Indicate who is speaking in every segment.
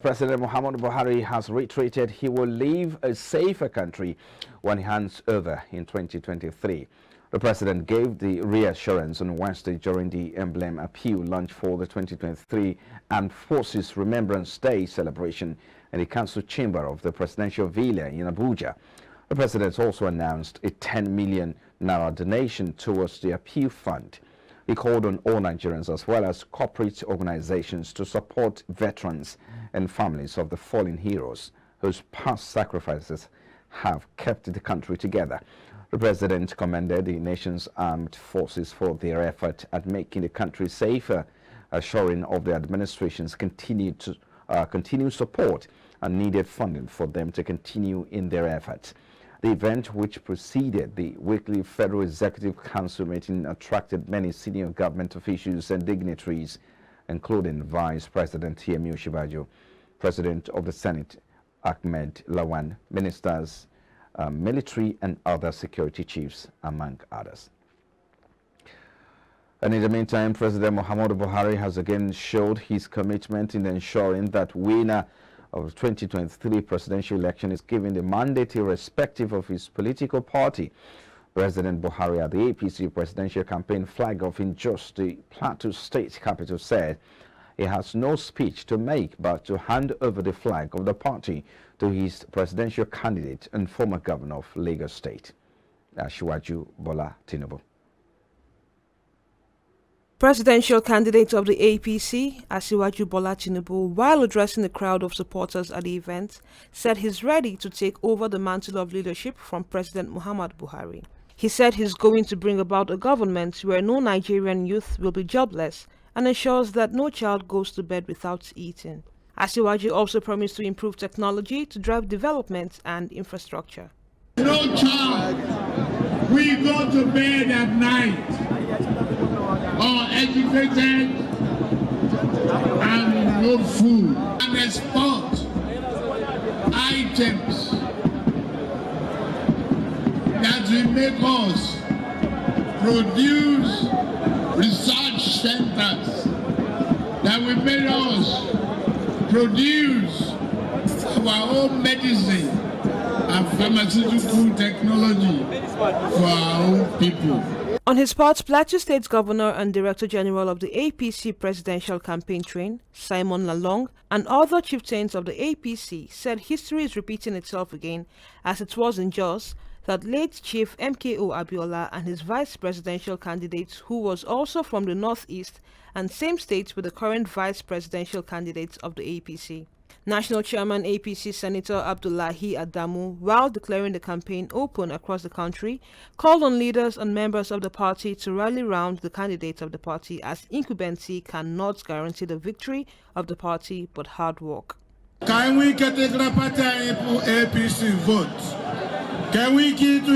Speaker 1: President Muhammadu Buhari has reiterated he will leave a safer country when he hands over in 2023. The president gave the reassurance on Wednesday during the emblem appeal launched for the 2023 Armed Forces Remembrance Day celebration in the council chamber of the presidential villa in Abuja. The president also announced a 10 million naira donation towards the appeal fund. He called on all Nigerians as well as corporate organizations to support veterans and families of the fallen heroes whose past sacrifices have kept the country together. The president commended the nation's armed forces for their effort at making the country safer, assuring of the administration's continued support and needed funding for them to continue in their efforts. The event, which preceded the weekly Federal Executive Council meeting, attracted many senior government officials and dignitaries, including Vice President Yemi Osinbajo, President of the Senate Ahmed Lawan, ministers, military and other security chiefs, among others. And in the meantime, President Muhammadu Buhari has again showed his commitment in ensuring that winner of the 2023 presidential election is given the mandate irrespective of his political party. President Buhari at the APC presidential campaign flag off in Jos, the Plateau State capital, said he has no speech to make but to hand over the flag of the party to his presidential candidate and former governor of Lagos State, Asiwaju Bola Tinubu.
Speaker 2: Presidential candidate of the APC, Asiwaju Bola Tinubu, while addressing the crowd of supporters at the event, said he's ready to take over the mantle of leadership from President Muhammadu Buhari. He said he's going to bring about a government where no Nigerian youth will be jobless and ensures that no child goes to bed without eating. Asiwaju also promised to improve technology to drive development and infrastructure.
Speaker 3: No child will go to bed at night uneducated and no food, and export items that will make us produce research centers that will make us produce our own medicine and pharmaceutical technology for our own people.
Speaker 2: On his part, Plateau State Governor and Director General of the APC Presidential Campaign Train, Simon Lalong, and other chieftains of the APC said history is repeating itself again, as it was in Jos, that late Chief MKO Abiola and his vice presidential candidate, who was also from the Northeast and same state with the current vice presidential candidate of the APC. National Chairman APC Senator Abdullahi Adamu, while declaring the campaign open across the country, called on leaders and members of the party to rally round the candidate of the party, as incumbency cannot guarantee the victory of the party but hard work.
Speaker 3: Can we get the party APC vote? Can we get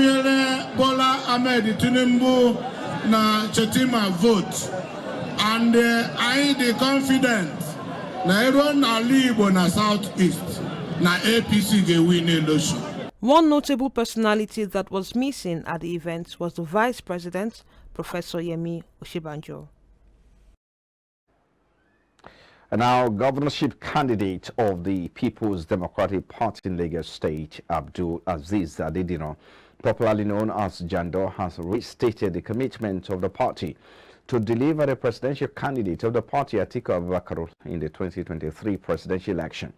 Speaker 3: Bola Ahmed Tinubu na Chetima vote? And I am confident na Southeast na APC ge win election.
Speaker 2: One notable personality that was missing at the event was the Vice President, Professor Yemi Osinbajo.
Speaker 1: And now, governorship candidate of the People's Democratic Party in Lagos State, Abdul Aziz Adedino, popularly known as Jando, has restated the commitment of the party to deliver the presidential candidate of the party, Atiku Abubakar, in the 2023 presidential election.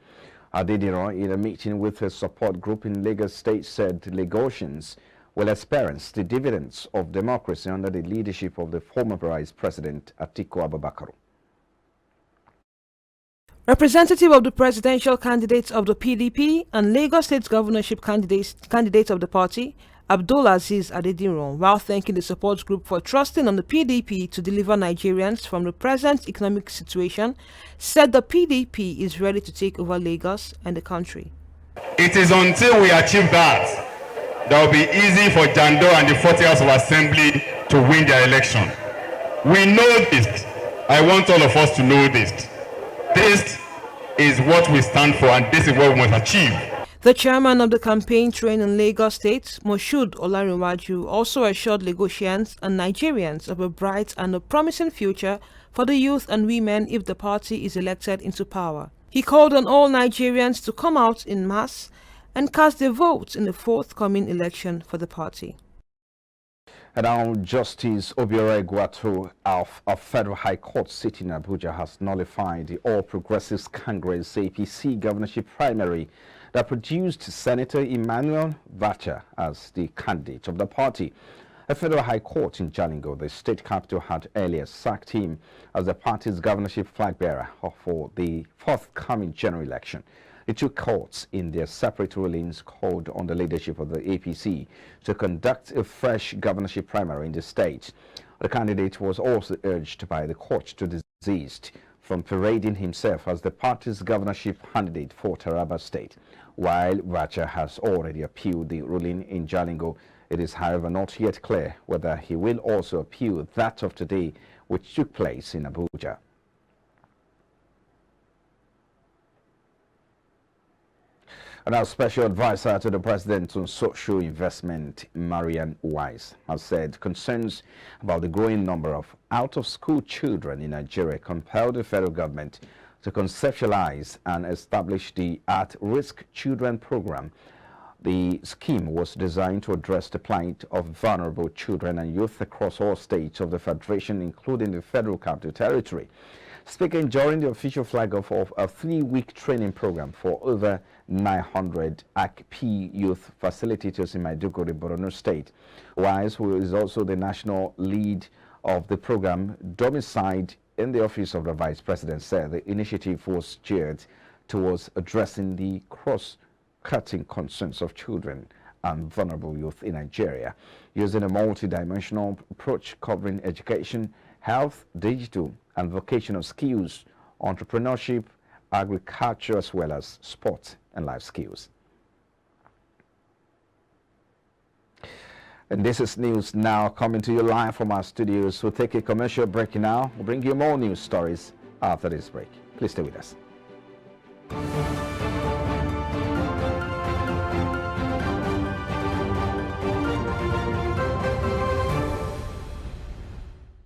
Speaker 1: Adedino, in a meeting with his support group in Lagos State, said Lagosians will experience the dividends of democracy under the leadership of the former Vice President, Atiku Abubakar.
Speaker 2: Representative of the presidential candidates of the PDP and Lagos State governorship candidate of the party, Abdul Aziz Adedino, while thanking the support group for trusting on the PDP to deliver Nigerians from the present economic situation, said the PDP is ready to take over Lagos and the country.
Speaker 4: It is until we achieve that will be easy for Jando and the 40 House of Assembly to win their election. We know this. I want all of us to know this. This is what we stand for, and this is what we must achieve.
Speaker 2: The chairman of the campaign train in Lagos State, Moshood Olarinwaju, also assured Lagosians and Nigerians of a bright and a promising future for the youth and women if the party is elected into power. He called on all Nigerians to come out in mass and cast their votes in the forthcoming election for the party.
Speaker 1: And now Justice Obiora Egwatu of Federal High Court sitting in Abuja has nullified the All Progressives Congress APC governorship primary that produced Senator Emmanuel Vacha as the candidate of the party. A Federal High Court in Jalingo, the state capital, had earlier sacked him as the party's governorship flag bearer for the forthcoming general election. The two courts, in their separate rulings, called on the leadership of the APC to conduct a fresh governorship primary in the state. The candidate was also urged by the court to desist from parading himself as the party's governorship candidate for Taraba State. While Vacha has already appealed the ruling in Jalingo, it is, however, not yet clear whether he will also appeal that of today, which took place in Abuja. And our special advisor to the president on social investment, Marian Wise, has said concerns about the growing number of out-of-school children in Nigeria compelled the federal government to conceptualize and establish the At-Risk Children Program. The scheme was designed to address the plight of vulnerable children and youth across all states of the Federation, including the Federal Capital Territory. Speaking during the official flag-off of a 3-week training program for over 900 ACP youth facilitators in Maiduguri, Borno State, Wise, who is also the national lead of the program, domiciled in the office of the Vice President, said the initiative was geared towards addressing the cross-cutting concerns of children and vulnerable youth in Nigeria, using a multi-dimensional approach covering education, health, digital and vocational skills, entrepreneurship, agriculture, as well as sports and life skills. And this is news now coming to you live from our studios. We'll take a commercial break now. We'll bring you more news stories after this break. Please stay with us.